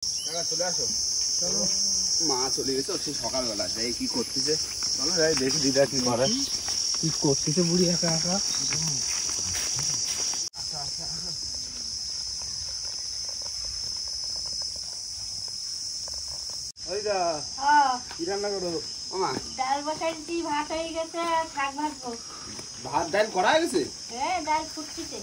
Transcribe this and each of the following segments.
চলে আসো। চলো, মা চলে গেছে সেই সকালবেলা, যাই কি করতেছে চলো যাই দেখি দিদা কি করে, কি করতেছে বুড়ি একা একা। কি রান্না করো? ডাল বসাইছি, ভাত হয়ে গেছে, শাক ভাজবো। ভাত ডাল করা হয়ে গেছে? হ্যাঁ, ডাল ফুটছে।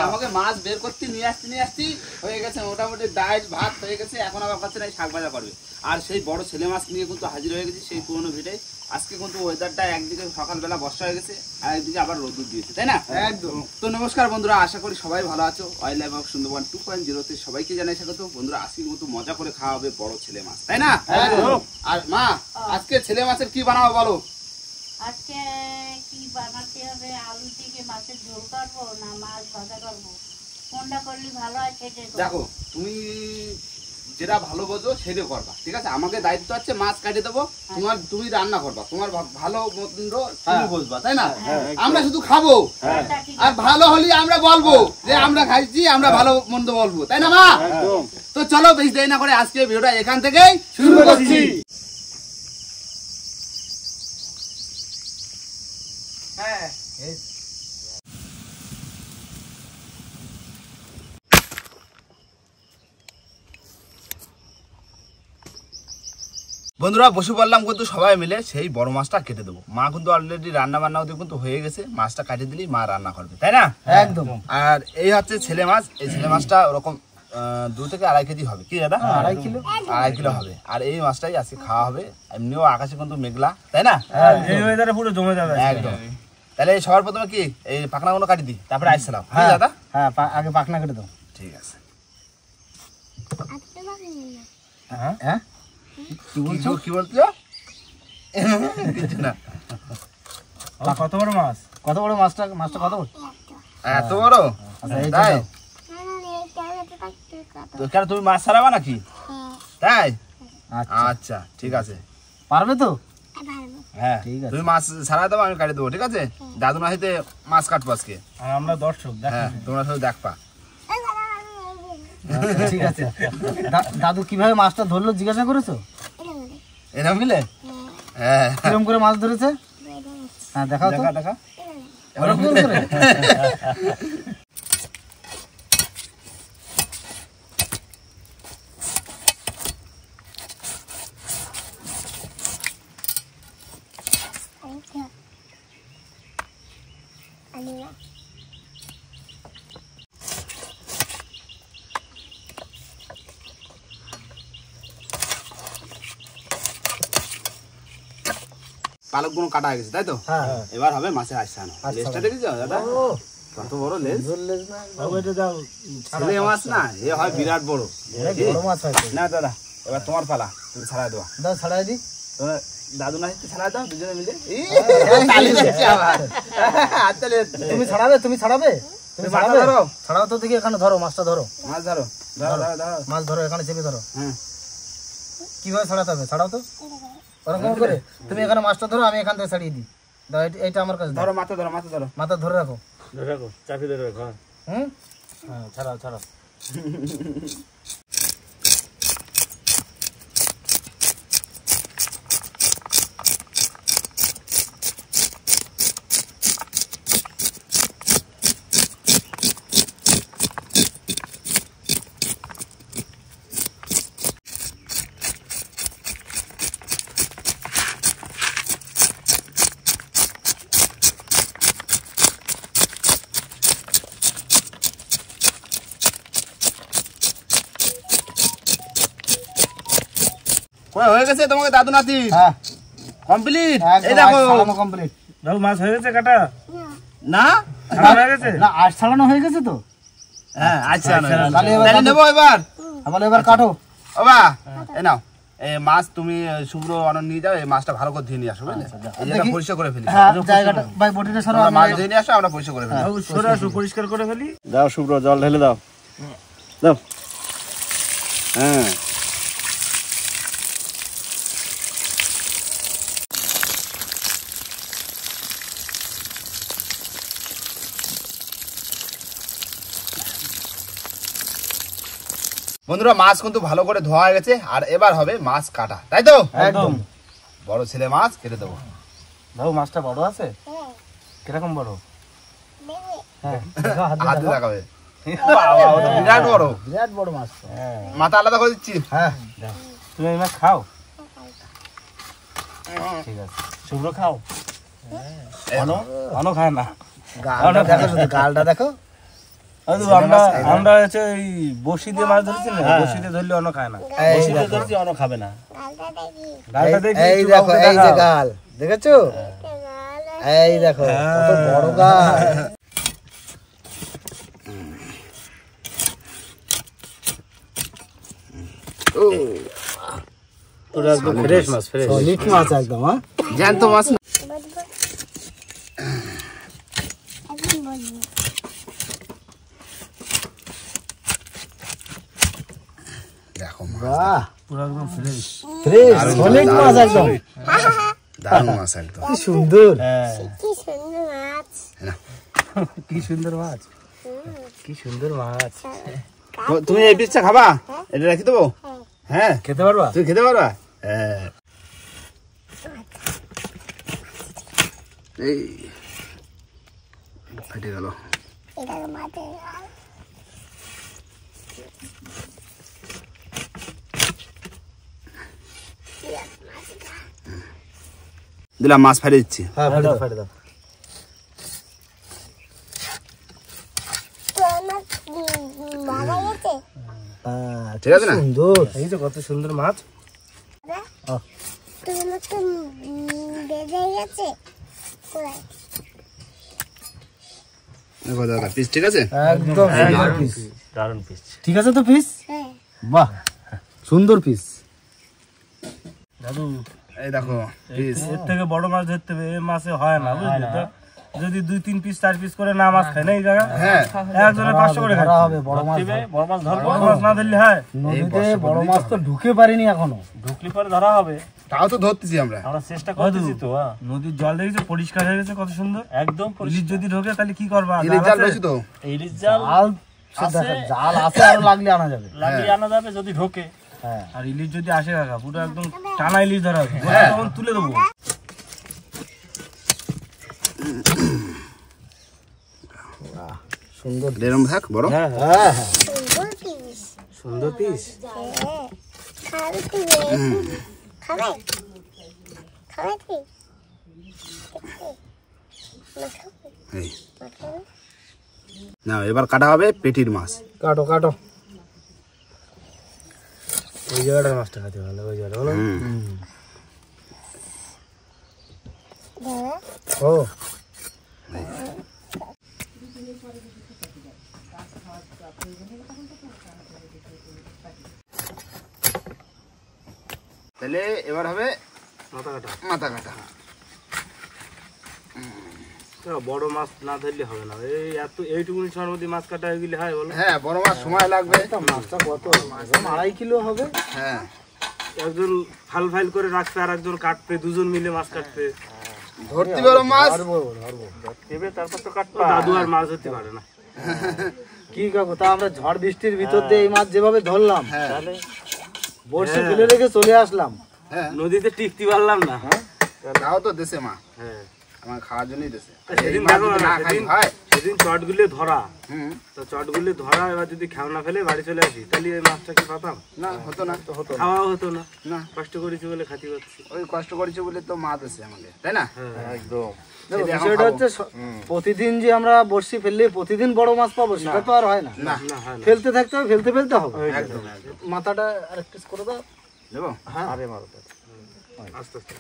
আমাকে মাছ বের করতে নিয়ে আসতে হয়ে গেছে, মোটামুটি ডাল ভাত হয়ে গেছে। এখন আবার কাছে শাক ভাজা করবে। আর সেই বড় ছেলে মাছ নিয়ে কিন্তু হাজির হয়ে গেছে সেই পুরোনো ভিড়ে। আজকে কিন্তু ওয়েদারটা একদিকে সকালবেলা বর্ষা হয়ে গেছে আর একদিকে আবার রোদ দিয়েছে, তাই না? একদম। তো নমস্কার বন্ধুরা, আশা করি সবাই ভালো আছো। ওয়াইল্ড লাইফ অফ সুন্দরবন 2.0 সবাইকে জানাই স্বাগত। বন্ধুরা, আজকের মতো মজা করে খাওয়া হবে বড় ছেলে মাছ, তাই না? আর মা, আজকে ছেলে মাছের কি বানাবো বলো? আজকে কি বানাতে হবে? আলু থেকে মাছের ঝোল করবো না মাছ ভাজা করবো? কোনটা করলে ভালো হয় সেটাই করবো। দেখো, তুমি যেটা ভালো বোঝো সেটা করবা, ঠিক আছে? আমাকে দায়িত্ব আছে মাছ কাটে দেবো, তুমি রান্না করবা, তোমার ভালো মন্দ তুমি বুঝবা, তাই না? আমরা শুধু খাবো আর ভালো হলে আমরা বলবো যে আমরা খাইছি, আমরা ভালো মন্দ বলবো, তাই না মা? তো চলো বেশি দেরি না করে আজকে ভিডিওটা এখান থেকেই শুরু করছি। হ্যাঁ, বন্ধুরা বসে পড়লাম কিন্তু সবাই মিলে সেই বড় মাছটা কেটে দেবো। মা কিন্তু অলরেডি রান্না বান্নাও কিন্তু হয়ে গেছে, মাছটা কাটে দিলেই মা রান্না করবে, তাই না? একদম। আর এই হচ্ছে ছেলে মাছ, এই ছেলে মাছটা ওরকম 2 থেকে 2.5 কেজি হবে, কি দাদা? 2.5 কিলো হবে। আর এই মাছটাই আজকে খাওয়া হবে। এমনিও আকাশে কিন্তু মেঘলা, তাই না? পুরো জমে যাবে একদম। তাহলে সবার প্রথমে কি এই পাখনাগুলো কাটি দিই, তারপরে আসছিলাম। হ্যাঁ দাদা, হ্যাঁ আগে পাখনা কেটে দাও। ঠিক আছে। হ্যাঁ কি বলছো? কিছু না। কত বড় মাছ? কত বড় মাছটা? মাছটা কত বড়? এত বড়? তাই তো কেন তুমি মাছ ছাড়াবা নাকি? তাই, আচ্ছা ঠিক আছে। পারবে তো? হ্যাঁ ঠিক আছে, তুমি মাছ ছাড়া দেবো, আমি কাটে দেবো, ঠিক আছে? দাদু নাহিতে মাছ কাটবো আজকে, আর আমরা দর্শক। হ্যাঁ, তোমরা শুধু দেখবা। ঠিক আছে। দাদু কিভাবে মাছটা ধরলো জিজ্ঞাসা করেছো? এরকম মিলে? হ্যাঁ। কিরকম করে মাছ ধরেছে? হ্যাঁ দেখাও তো। দেখা। এরকম করে? পালকগুলো কাটা হয়ে গেছে, তাই তো? এবার হবে মাছের আইসানো। লেজটা দেখেছো দাদা? কত বড় লেজ! ছেলে মাছ না, এ হয় বিরাট বড় মাছ। না দাদা, এবার তোমার পালা, তুমি ছাড়াই দেওয়া। দাদা ছাড়াই দি। তোমরা দাদু না ছাড়াই দাও দুজনে মিলে। তুমি ছাড়াবে? তুমি ছাড়াবে? তুমি ছাড়াবে? ছাড়াও তো দেখি, এখানে ধরো মাছটা, ধরো মাছ ধরো, ধরো ধরো ধরো মাছ ধরো, এখানে চেপে ধরো। হ্যাঁ, কিভাবে ছাড়াতে হবে? ছাড়াও তো ওরকম করে। তুমি এখানে মাছটা ধরো, আমি এখান থেকে ছাড়িয়ে দিই। দাও, এইটা আমার কাছে ধরো, মাথা ধরো, মাথা ধরো, মাথা ধরে রাখো, ধরে রাখো, চাপি ধরে রাখো। হুম, হ্যাঁ ছাড়াও ছাড়াও। হয়ে গেছে তোমাকে দাদু নাতি? হ্যাঁ কমপ্লিট। এই দেখো কমপ্লিট। দাদু মাছ হয়ে গেছে কাটা? না হয়ে গেছে না, আজ ছাড়ানো হয়ে গেছে তো। হ্যাঁ আচ্ছা, তাহলে নেবো এবার। এবার কাটো বাবা। এই নাও, এই মাছ তুমি শুভ্র অনন নিয়ে যাও, এই মাছটা ভালো করে ধুয়ে নিয়ে আসো, বুঝলে? এই জায়গা পরিষ্কার করে ফেলি। হ্যাঁ জায়গাটা ভাই বটিটা সরো, মাছ ধুয়ে নিয়ে আসো, আমরা পরিষ্কার করে ফেলি। সরে আসো, পরিষ্কার করে ফেলি। দাও শুভ্র, জল ঢেলে দাও, দাও। হ্যাঁ বন্ধুরা মাছ কিন্তু ভালো করে ধোয়া হয়ে গেছে, আর এবার হবে মাছ কাটা, তাই তো? একদম। বড় ছেলে মাছ কেটে দেবো। বাবু মাছটা বড় আছে? কিরকম বড়? হ্যাঁ, হাত দিয়ে দেখাবে। বাবা, ও তো বিরাট বড়। বিরাট বড় মাছ। মাথা আলাদা করে দিচ্ছি। হ্যাঁ, তুমি এই মাছ খাও? ঠিক আছে, শুভ্র খাও। অনো খায় না। গালটা দেখো, শুধু গালটা দেখো। আমরা হচ্ছে এই বসি দিয়ে মাছ ধরছি না, বসি দিয়ে ধরলে অন্য খায় না, বসি দিয়ে ধরছি অন্য খাবে না। গালটা দেখি, এই দেখো, এই যে গাল দেখেছো, এই দেখো কত বড় গাল। পুরো একদম ফ্রেশ মাছ, ফ্রেশ সলিড মাছ একদম। হ্যাঁ, জ্যান্ত মাছ না। দেখো বাহ, পুরো একদম ফ্রেশ ফ্রেশ সলিড মাছ একদম। দারুণ মাছ একদম। কি সুন্দর, কি সুন্দর মাছ। কি সুন্দর মাছ, কি সুন্দর মাছ। তুমি এই পিসটা খাবা? এটা রেখে দেবো? হ্যাঁ, খেতে পারবা? তুমি খেতে পারবা? হ্যাঁ। এই ফেটে গেল। এটা মাছের গাল। দিলাম, মাছ ফেলে দিচ্ছি। হ্যাঁ, ফেটে দাও, ফেটে দাও। তো আমার মারা গেছে। ঠিক আছে না? সুন্দর, এই যে কত সুন্দর মাছ। তো আমার তো বেঁধে গেছে। কোথায়? দেখো দাদা, পিস ঠিক আছে? একদম পিস, দারুণ পিস। ঠিক আছে তো পিস? হ্যাঁ। বাহ, সুন্দর পিস। দাদু, এই দেখো পিস। এর থেকে বড় মাছ ধরতে হবে, এই মাছে হয় না, বুঝলি তো? যদি 2-3 পিস 4 পিস করে না মাছ খায় না এই জায়গা, হ্যাঁ, একজনে 500 করে খায়। ধরা হবে বড় মাছ, বড় মাছ ধরবো, বড় মাছ না ধরলে হয়? নদীতে বড় মাছ তো ঢুকে পারিনি এখনো। ঢুকলি পরে ধরা হবে, তাও তো ধরতেছি আমরা। আমরা চেষ্টা করতেছি তো। নদীর জল দেখেছো পরিষ্কার হয়ে গেছে, কত সুন্দর একদম। ইলিশ যদি ঢোকে তাহলে কি করবা? ইলিশ জাল রয়েছে তো? ইলিশ জাল জাল আছে, আরো লাগলে আনা যাবে, লাগিয়ে আনা যাবে যদি ঢোকে। হ্যাঁ, আর ইলিশ যদি আসে কাকা, পুরো একদম টানা ইলিশ ধরা হবে, তখন তুলে দেবো। সুন্দর। এরম থাক বড়। হ্যাঁ হ্যাঁ, সুন্দর পিস। সুন্দর পিস। হ্যাঁ। খাবে তুমি? খাবে? খাবে তুমি? এই না, এবার কাটা হবে পেটির মাছ। কাটো কাটো, ওই জায়গাটার মাছটা খাতে ভালো, ওই জায়গাটা বলো। ও তাহলে এবার হবে মাথা কাটা। মাথা কাটা। বড় মাছ না ধরলে হবে না, এই এত এইটুকুনি সময়ের মধ্যে মাছ কাটা হয়ে গেলে হয় বলো? হ্যাঁ, বড় মাছ সময় লাগবে। মাছটা কত? 2.5 কিলো হবে। হ্যাঁ, একজন ফাল ফাইল করে রাখবে আর একজন কাটবে, দুজন মিলে মাছ কাটবে। ধরতে পারো মাছ। তারপর তো কাটবে। দাদু আর মাছ ধরতে পারে না। কি কাকু, তা আমরা ঝড় বৃষ্টির ভিতর দিয়ে এই মাছ যেভাবে ধরলাম, হ্যাঁ, তাহলে বড়শি ফেলে রেখে চলে আসলাম। হ্যাঁ, নদীতে টিকতে পারলাম না। তাও তো দেশে মা, হ্যাঁ, আমার খাওয়ার জন্যই দেশে। সেদিন এই মাছ দেখো যদি না, না খাই ভাই। সেদিন চটগুলি ধরা, হুম, তো চটগুলি ধরা, এবার যদি খেলনা ফেলে বাড়ি চলে আসি, তাহলে এই মাছটা কি পাতাম? না, হতো না। খাওয়া হতো না, না, কষ্ট করেছি বলে খাতি পাচ্ছি। ওই কষ্ট করেছে বলে তো মাছ আছে আমাকে, তাই না? একদম। সেটা এখন বিষয়টা খাবো। হচ্ছে প্রতিদিন যে আমরা বড়শি ফেললে প্রতিদিন বড় মাছ পাবো সেটা তো আর হয় না। না, না হয় না। ফেলতে থাকতে হবে, ফেলতে ফেলতে হবে। একদম। মাথাটা আরেক পিস করে দাও। দেবো? হ্যাঁ, আরে মারো। আস্তে আস্তে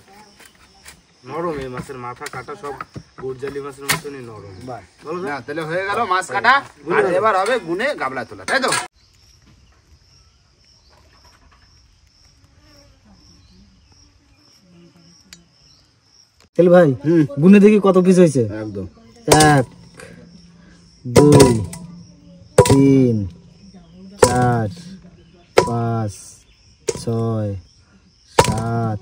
নরম, এই মাছের মাথা কাটা সব গুড়জালি মাছের মতনই নরম। বাহ, বলো তো? না, তাহলে হয়ে গেল মাছ কাটা। আর এবার হবে গুনে গাবলা তোলা, তাই তো? তেল ভাই, গুনে দেখি কত পিস হয়েছে। একদম। 1 2 3 4 5 6 7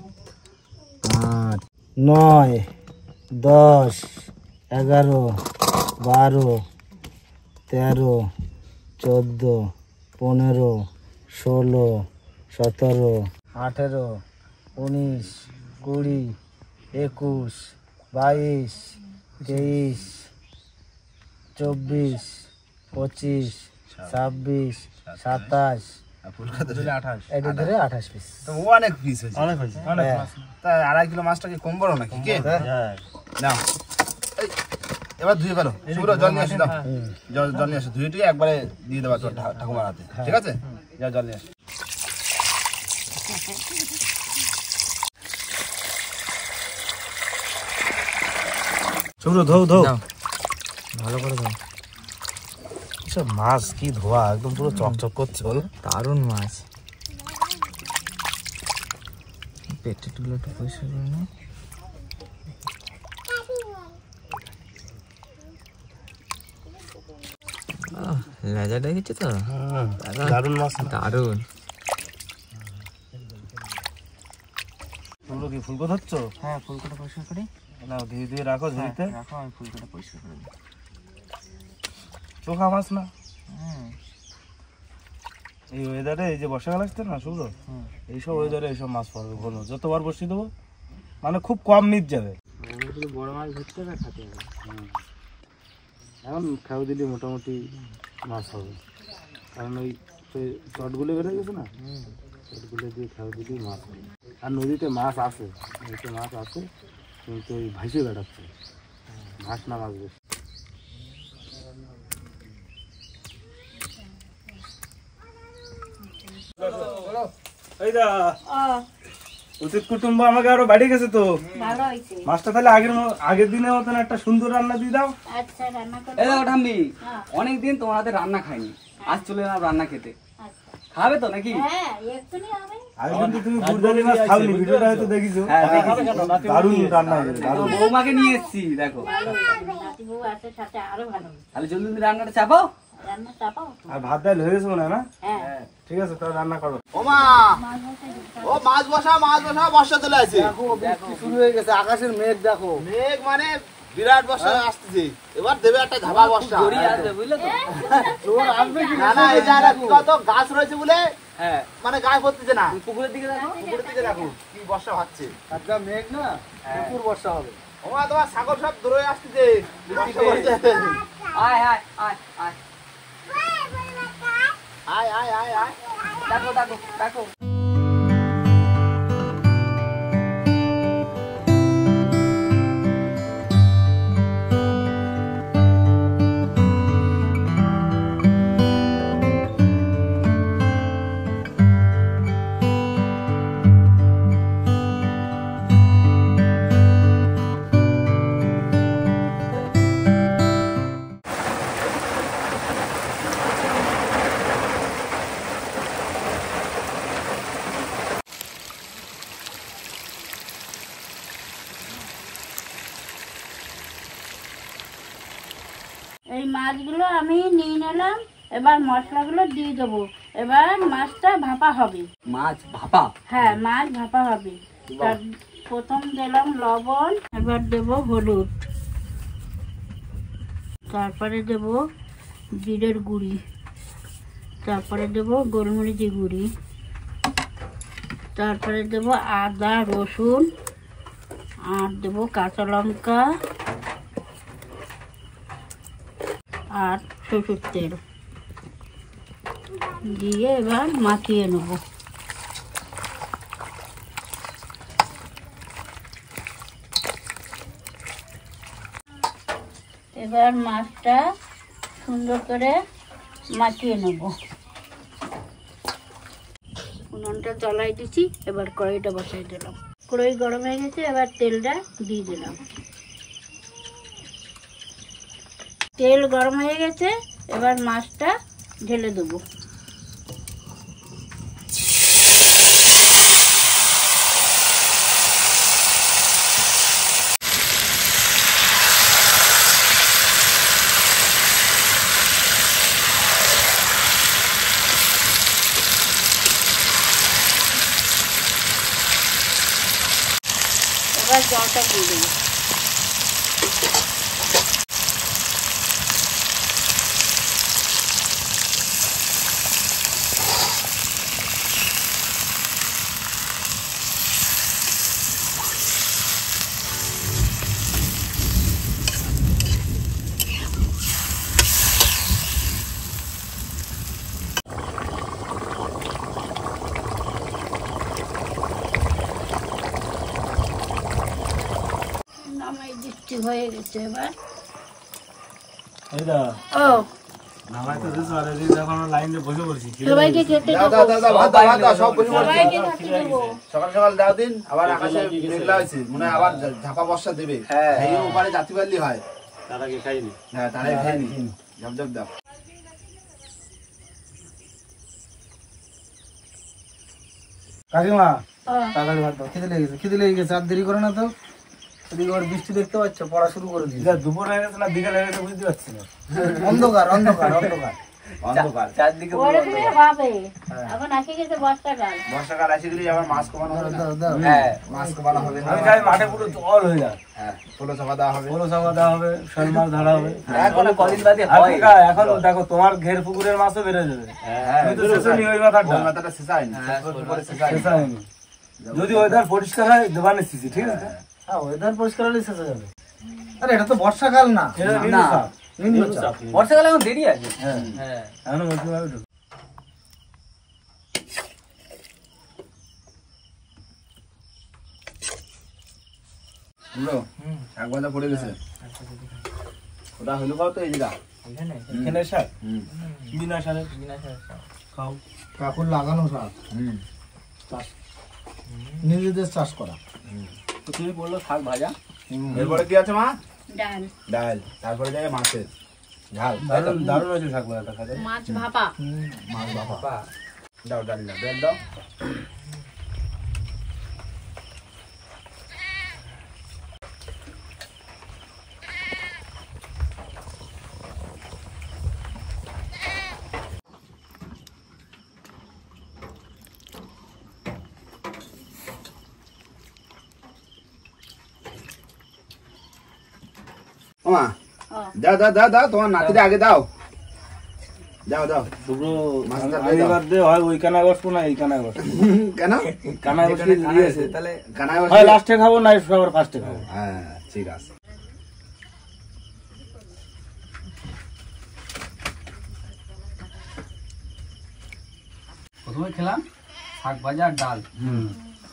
8 9 10 11 12 13 14 15 16, 17, 18, 19, 20, 21, 22, 23, 24, 25, 26, 27, এটা ধরে 28 পিস। অনেক পিস হয়েছে, অনেক হয়েছে, অনেক মাছ। তা 2.5 কিলো মাছটা কি কম বড় নাকি? কে হ্যাঁ, নাও এবার ধুয়ে ফেলো। শুভ্র জল নিয়ে আসি, দাও জল নিয়ে আসো, ধুয়ে টুয়ে একবারে দিয়ে দেবা তোর ঠাকুমার হাতে, ঠিক আছে? যা জল নিয়ে আসো। শুভ্র ধোও ভালো করে ধোও। এসব মাছ কি ধোয়া, একদম পুরো চকচক করছে বলো। দারুণ মাছ। পেটেগুলো একটু পরিষ্কার করে নাও। লেজা দেখেছি তো, দারুণ মাছ না? দারুণ। শুভ্র কি ফুলকো ধরছো? হ্যাঁ, ফুলকোটা পরিষ্কার করি। নাও ধুয়ে ধুয়ে রাখো ঝুড়িতে। রাখো, আমি ফুলকোটা পরিষ্কার করে দিই। চোখা মাছ না হুম, এই ওয়েদারে, এই যে বর্ষাকাল আসছে না শুভ্র, এইসব ওয়েদারে এইসব মাছ পাবে ভালো। যতবার বসিয়ে দেবো মানে খুব কম মিট যাবে। বড় মাছ ধরতে হবে, খাতে হবে। এখন খেয়াও দিলে মোটামুটি মাছ হবে, কারণ ওই চটগুলো বেড়ে গেছে না, চটগুলো দিয়ে খেয়াও দিলেই মাছ হবে। আর নদীতে মাছ আছে, নদীতে মাছ আছে, কিন্তু ওই ভাসে বেড়াচ্ছে, ভাস না মাছ বেশি। উচিত কুটুম্ব আমাকে আরো বাড়ি গেছে তো, ভালো হয়েছে। মাছটা তাহলে আগের দিনের মতন একটা সুন্দর রান্না দিয়ে দাও। আচ্ছা, রান্না করবো। এই দেখো ঠাম্মি, হ্যাঁ। অনেকদিন তোমার হাতে রান্না খাইনি, আজ চলে এলাম রান্না খেতে। আচ্ছা, খাবে তো নাকি? হ্যাঁ, এক্ষুনি হবে। আগের দিন তো তুমি গুড়দালি মাছ খাওনি, ভিডিওটা হয়তো দেখিছো। হ্যাঁ, দারুণ রান্না হয়েছে, তো দারুণ। বৌমাকে নিয়ে এসেছি, দেখো। ভালো হয়েছে। নাতি বউ আছে সাথে, আরো ভালো হয়েছে। তাহলে জলদি জলদি রান্নাটা চাপাও। রান্না চাপাও তো। আর ভাত ডাল হয়ে গেছে মনে হয় না? হ্যাঁ, ঠিক আছে, তাহলে রান্না করো। ও মা, মাছ বসে দিতে হবে। ও মাছ বসা, বর্ষা চলে আসে। শুরু হয়ে গেছে, আকাশের মেঘ দেখো। মেঘ মানে বিরাট বর্ষা আসতেছে, এবার দেবে একটা ধাবা বর্ষা। জড়ি আসবে, বুঝলে তো? না না, এই জায়গা কত গাছ রয়েছে বলে হ্যাঁ, মানে গায়ে পড়তেছে না। পুকুরের দিকে দেখো। পুকুরের দিকে দেখো কি বর্ষা হচ্ছে। একটা মেঘ না, প্রচুর বর্ষা হবে। ও মা, তোমার ছাগল সব দূরে আসতেছে, বৃষ্টি পড়ছে। আয় আয় আয় আয়, আয় আয় আয় আয়। দেখো দেখো দেখো। এই মাছগুলো আমি নিয়ে নিলাম, এবার মশলাগুলো দিয়ে দেবো। এবার মাছটা ভাপা হবে। মাছ ভাপা? হ্যাঁ, মাছ ভাপা হবে। তার প্রথম দিলাম লবণ, এবার দেব হলুদ, তারপরে দেব জিরের গুঁড়ি, তারপরে দেব গোলমরিচের গুঁড়ি, তারপরে দেব আদা রসুন, আর দেব কাঁচা লঙ্কা আর সরষের তেল দিয়ে এবার মাখিয়ে নেব। এবার মাছটা সুন্দর করে মাখিয়ে নেব। উনুনটা জ্বালাই দিচ্ছি, এবার কড়াইটা বসাই দিলাম। কড়াই গরম হয়ে গেছে, এবার তেলটা দিয়ে দিলাম। তেল গরম হয়ে গেছে, এবার মাছটা ঢেলে দেবো। এবার জলটা দিয়ে দেবো। মিষ্টি হয়ে গেছে এবার। এই দা ও নামাই তো দিস আর এই যখন লাইনে বসে পড়ছি সবাইকে খেতে দাও দেবো, দাও দাও ভাত দাও ভাত দাও সব বসে পড়ছে। সবাইকে খেতে দেবো। সকাল সকাল দাও দিন আবার আকাশে মেঘলা হয়েছে মনে হয় আবার ঝাপা বর্ষা দেবে এই উপরে জাতি বাল্লি হয় তার আগে খাইনি হ্যাঁ তারাই খাইনি ঝপ ঝপ দাও কাকিমা ও, তাড়াতাড়ি ভাত দাও খিদে লেগে গেছে আর দেরি করে না তো এদিকে আবার বৃষ্টি দেখতে পাচ্ছ পড়া শুরু করে দিয়েছে দুপুর হয়ে গেছে না বিকাল হয়ে গেছে বুঝতে পারছি না অন্ধকার অন্ধকার অন্ধকার অন্ধকার চারদিকে ওরকমই হবে। এখন আসে গেছে বর্ষাকাল। বর্ষাকাল আসে গেলে আবার মাছ কমানো হবে না দাও দাও হ্যাঁ মাছ কমানো হবে না আমি চাই মাঠে পুরো জল হয়ে যায় হ্যাঁ পোলো চাপা দেওয়া হবে পোলো চাপা দেওয়া হবে শোল মাছ ধরা হবে এখন কদিন বাদে আর হয় কাকা, এখন দেখো তোমার ঘের পুকুরের মাছও বেড়ে যাবে তুমি তো শেষে ওই মাথাটা ওই মাথাটা শেষায়নি পরে শেষায়নি শেষ হয়নি যদি ওয়েদার পরিষ্কার হয় দেবানে সিসি ঠিক আছে হ্যাঁ ওয়েদার পরিষ্কার হলে শেষ হয়ে যাবে আরে এটা তো বর্ষাকাল না এটা নিম্নচাপ বর্ষাকালে এখন দেরি আছে। হ্যাঁ হ্যাঁ এখনো বলতে পারবে বুঝলো শাক ভাজা পড়ে গেছে ওটা হইলো খাও তো এই যেটা এখানে এখানে শাক হুম বিনা সারে বিনা সার। খাও কাকুর লাগানো শাক হুম নিজেদের চাষ করা। তো তুমি বললো শাক ভাজা, এরপরে কি আছে মা ডাল, ডাল তারপরে যাবে মাছের ঝাল দারুণ দারুণ হয়েছে শাক ভাজাটা খাতে মাছ ভাপা। মাছ বাবা দাও ডাল দাও ডাল দাও ওমা ও, দাও দাও দাও দাও তোমার নাতিরে আগে দাও দাও দাও দুটো মাছটা আমি দাও। বাদ দিয়ে হয় ওই কানায় বসবো না এই কানায় বসবো কেন কানায় বসে দিয়েছে তাহলে কানায় হয় বসে লাস্টে খাবো না সবার ফার্স্টে খাবো হ্যাঁ ঠিক আছে প্রথমে খেলাম শাক ভাজা আর ডাল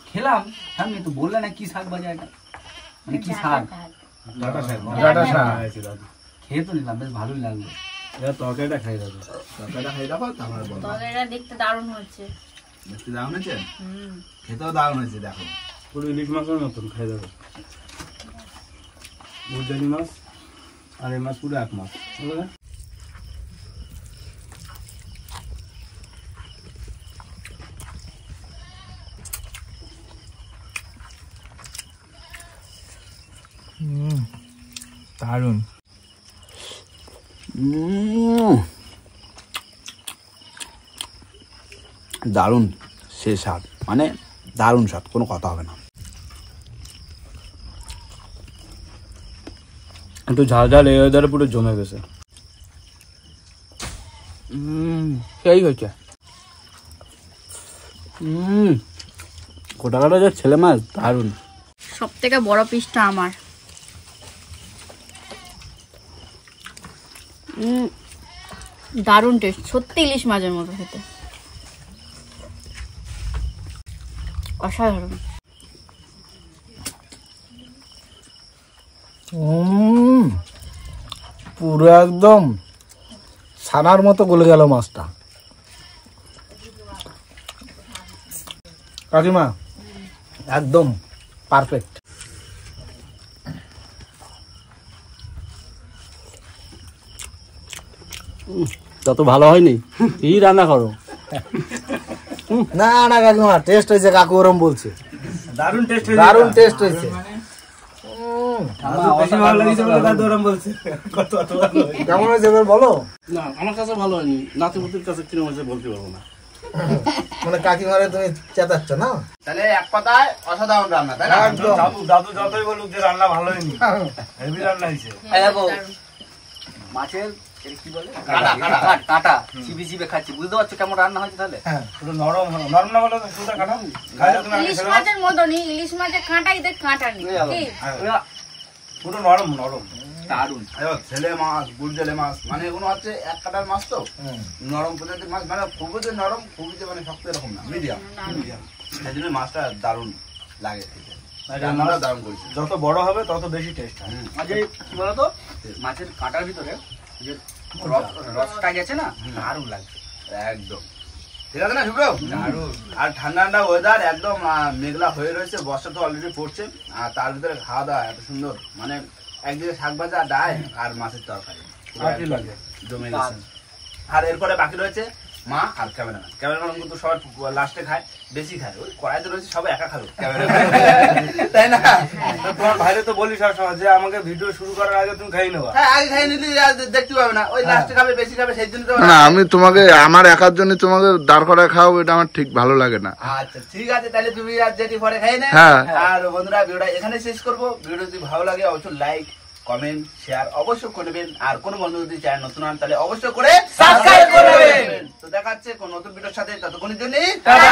খেলাম, আমি তো বললে না কি শাক ভাজা এটা, মানে কি শাক ডাটা শাক ডাটা শাক। হয়েছে দাদু খেয়ে তো নিলাম, বেশ ভালোই লাগলো। এবার তরকারিটা খাই দাদু তরকারিটা খাই দেখো তারপরে বলো তরকারিটা দেখতে দারুণ হচ্ছে। দেখতে দারুণ হয়েছে হুম, খেতেও দারুণ হয়েছে দেখো পুরো ইলিশ মাছের মতন খাই দাদু বুঝলি মাছ আর এই মাছ পুরো এক মাছ বুঝলে দারুন। দারুণ সে স্বাদ মানে দারুণ স্বাদ কোনো কথা হবে না একটু ঝাল ঝাল এই ওয়েদারে পুরো জমে গেছে সেই হয়েছে। গোটা কাটা যে ছেলে মাছ দারুণ সব থেকে বড় পিসটা আমার। দারুণ টেস্ট, সত্যি ইলিশ মাছের মতো খেতে, অসাধারণ। পুরো একদম ছানার মতো গলে গেল মাছটা। কাকিমা একদম পারফেক্ট। তত ভালো হয়নি কি রান্না করো না না কাকিমা টেস্ট হয়েছে, কাকু ওরম বলছে দারুণ টেস্ট দারুণ টেস্ট হয়েছে। বেশি ভালো লাগছে বলে দাদু ওরম বলছে কত অত ভালো হয়নি। কেমন হয়েছে এবার বলো? না আমার কাছে ভালো হয়নি নাতিপুতির কাছে কিরম হয়েছে বলতে পারবো না মানে কাকিমারে তুমি চেতাচ্ছ না? তাহলে এক কথায় অসাধারণ রান্না তাই না একদম। দাদু দাদু যতই বলুক যে রান্না ভালো হয়নি হেভি রান্না হয়েছে এই দেখো মাছের এর কি বলে কাঁটা, কাঁটা। কাঁটা চিবি চিবে খাচ্ছি, বুঝতে পারছো কেমন রান্না হয়েছে তাহলে? পুরো নরম হলো নরম না বলো সুদা কাটা খাইলে তুমি আগে ইলিশ খেলে মাছের মতনই, ইলিশ মাছের কাঁটাই দেখ কাঁটা নেই কি? পুরো নরম নরম দারুন। আরে ছেলে মাছ গুড়জেলে মাছ মানে এগুলো হচ্ছে এক কাটার মাছ তো নরম প্রজাতির মাছ মানে খুবই যে নরম খুবই যে মানে শক্ত এরকম না মিডিয়াম সেই জন্য মাছটা দারুণ লাগে খেতে। রান্নাটা দারুণ করেছে। যত বড় হবে তত বেশি টেস্ট হয়। আজ এই কি বলতো মাছের কাঁটার ভিতরে যে রসটা গেছে না দারুণ লাগছে একদম ঠিক আছে না শুভ্র? আর ঠান্ডা ঠান্ডা ওয়েদার একদম মেঘলা হয়ে রয়েছে, বর্ষা তো অলরেডি পড়ছে, আর তার ভিতরে খাওয়া দাওয়া এত সুন্দর, মানে একদিকে শাক ভাজা, ডাল আর মাছের তরকারি জমে গেছে। আর এরপরে বাকি রয়েছে মা আর ক্যামেরাম্যান। ক্যামেরাম্যান কিন্তু সবাই লাস্টে খায়, বেশি খায়, ওই কড়াইতে রয়েছে সবাই একা খাবে তাই না? তোমার ভাইরে তো বলি সবসময় যে আমাকে ভিডিও শুরু করার আগে তুমি খাই নেবা। হ্যাঁ, আগে খাই নিলে দেখতে পাবে না, ওই লাস্টে খাবে, বেশি খাবে, সেই জন্য তো। না আমি তোমাকে আমার একার জন্য তোমাকে দাঁড় করায় খাওয়াবো, এটা আমার ঠিক ভালো লাগে না। আচ্ছা ঠিক আছে, তাহলে তুমি আর যেটি পরে খাই না। হ্যাঁ। আর বন্ধুরা ভিডিওটা এখানে শেষ করবো। ভিডিও যদি ভালো লাগে অবশ্যই লাইক, কমেন্ট, শেয়ার অবশ্যই করবেন। আর কোন বন্ধু যদি চ্যানেল নতুন হন তাহলে অবশ্যই করে সাবস্ক্রাইব করবেন। তো দেখা হচ্ছে কোন নতুন ভিডিওর সাথে, ততক্ষণের জন্য টাটা।